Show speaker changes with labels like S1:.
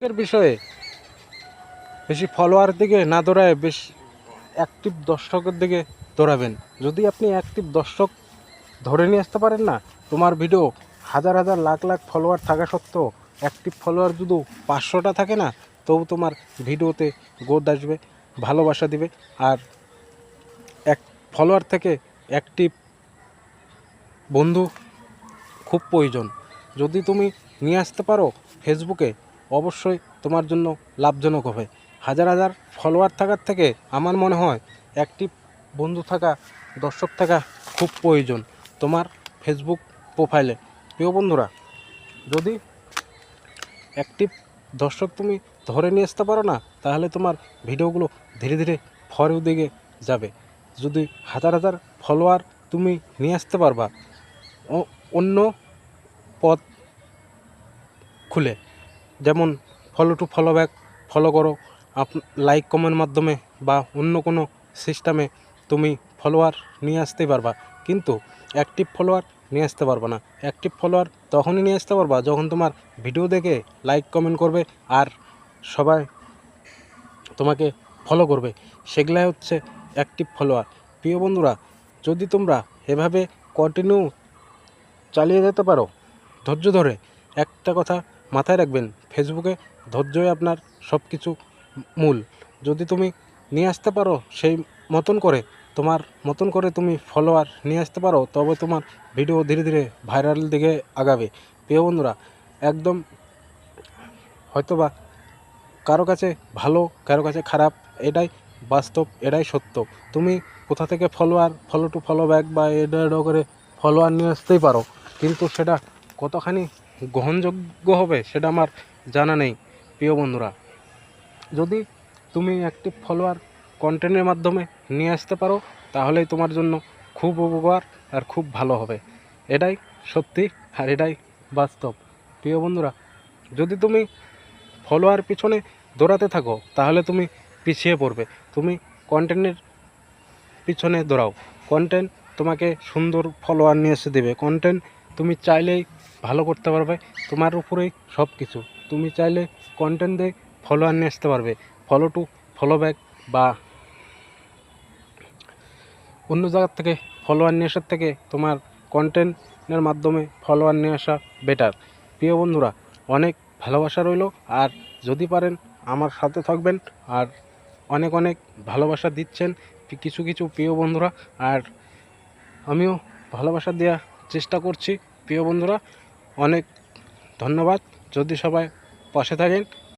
S1: এর বিষয়ে বেশি ফলোয়ার দিকে না দৌড়ায় বেশি অ্যাক্টিভ দর্শকের দিকে দৌড়াবেন। যদি আপনি অ্যাক্টিভ দর্শক ধরে নিয়ে আসতে পারেন না, তোমার ভিডিও হাজার হাজার লাখ লাখ ফলোয়ার থাকা সত্ত্বেও অ্যাক্টিভ ফলোয়ার যদি 500টা থাকে না, তবু তোমার ভিডিওতে গ্রোথ আসবে, ভালোবাসা দিবে। আর এক ফলোয়ার থেকে অ্যাক্টিভ বন্ধু খুব প্রয়োজন। যদি তুমি নিয়ে আসতে পারো ফেসবুকে, অবশ্যই তোমার জন্য লাভজনক হবে। হাজার হাজার ফলোয়ার থাকার থেকে আমার মনে হয় অ্যাক্টিভ বন্ধু থাকা, দর্শক থাকা খুব প্রয়োজন তোমার ফেসবুক প্রোফাইলে। প্রিয় বন্ধুরা, যদি অ্যাক্টিভ দর্শক তুমি ধরে নিয়ে আসতে পারো না, তাহলে তোমার ভিডিওগুলো ধীরে ধীরে ফরের দিকে যাবে। যদি হাজার হাজার ফলোয়ার তুমি নিয়ে আসতে পারবা অন্য পথ খুলে, যেমন follow to follow back, follow করো, লাইক কমেন্ট মাধ্যমে বা অন্য কোনো সিস্টেমে তুমি ফলোয়ার নিয়ে আসতেই পারবা। কিন্তু অ্যাক্টিভ ফলোয়ার নিয়ে আসতে পারবা না। অ্যাক্টিভ ফলোয়ার তখনই নিয়ে আসতে পারবা যখন তোমার ভিডিও দেখে লাইক কমেন্ট করবে আর সবাই তোমাকে ফলো করবে, সেগুলাই হচ্ছে অ্যাক্টিভ ফলোয়ার। প্রিয় বন্ধুরা, যদি তোমরা এভাবে কন্টিনিউ চালিয়ে যেতে পারো ধৈর্য ধরে, একটা কথা মাথায় রাখবেন, ফেসবুকে ধৈর্যই আপনার সব কিছু মূল। যদি তুমি নিয়ে আসতে পারো সেই মতন করে, তোমার মতন করে তুমি ফলোয়ার নিয়ে আসতে পারো, তবে তোমার ভিডিও ধীরে ধীরে ভাইরাল দিকে আগাবে। প্রিয় বন্ধুরা, একদম হয়তোবা কারো কাছে ভালো, কারো কাছে খারাপ, এটাই বাস্তব, এটাই সত্য। তুমি কোথা থেকে follower, follow to follow back বা এটা করে ফলোয়ার নিয়ে আসতেই পারো, কিন্তু সেটা কতখানি গ্রহণযোগ্য হবে সেটা আমার জানা নেই। প্রিয় বন্ধুরা, যদি তুমি অ্যাক্টিভ ফলোয়ার কন্টেন্টের মাধ্যমে নিয়ে আসতে পারো, তাহলেই তোমার জন্য খুব উপকার আর খুব ভালো হবে। এটাই সত্যি আর এটাই বাস্তব। প্রিয় বন্ধুরা, যদি তুমি ফলোয়ার পিছনে দৌড়াতে থাকো, তাহলে তুমি পিছিয়ে পড়বে। তুমি কন্টেন্টের পিছনে দৌড়াও, কন্টেন্ট তোমাকে সুন্দর ফলোয়ার নিয়ে এসে দেবে। কন্টেন্ট তুমি চাইলেই ভালো করতে পারবে, তোমার উপরেই সব কিছু। তুমি চাইলে কন্টেন্ট দিয়ে ফলোয়ার নিয়ে আসতে পারবে। ফলো টু ফলো ব্যাক বা অন্য জায়গার থেকে ফলোয়ার নিয়ে আসার থেকে তোমার কন্টেন্টের মাধ্যমে ফলোয়ার নিয়ে আসা বেটার। প্রিয় বন্ধুরা, অনেক ভালোবাসা রইল। আর যদি পারেন আমার সাথে থাকবেন, আর অনেক অনেক ভালোবাসা দিচ্ছেন কিছু কিছু প্রিয় বন্ধুরা, আর আমিও ভালোবাসা দেওয়ার চেষ্টা করছি। প্রিয় বন্ধুরা, অনেক ধন্যবাদ। যদি সবাই পাশে থাকেন।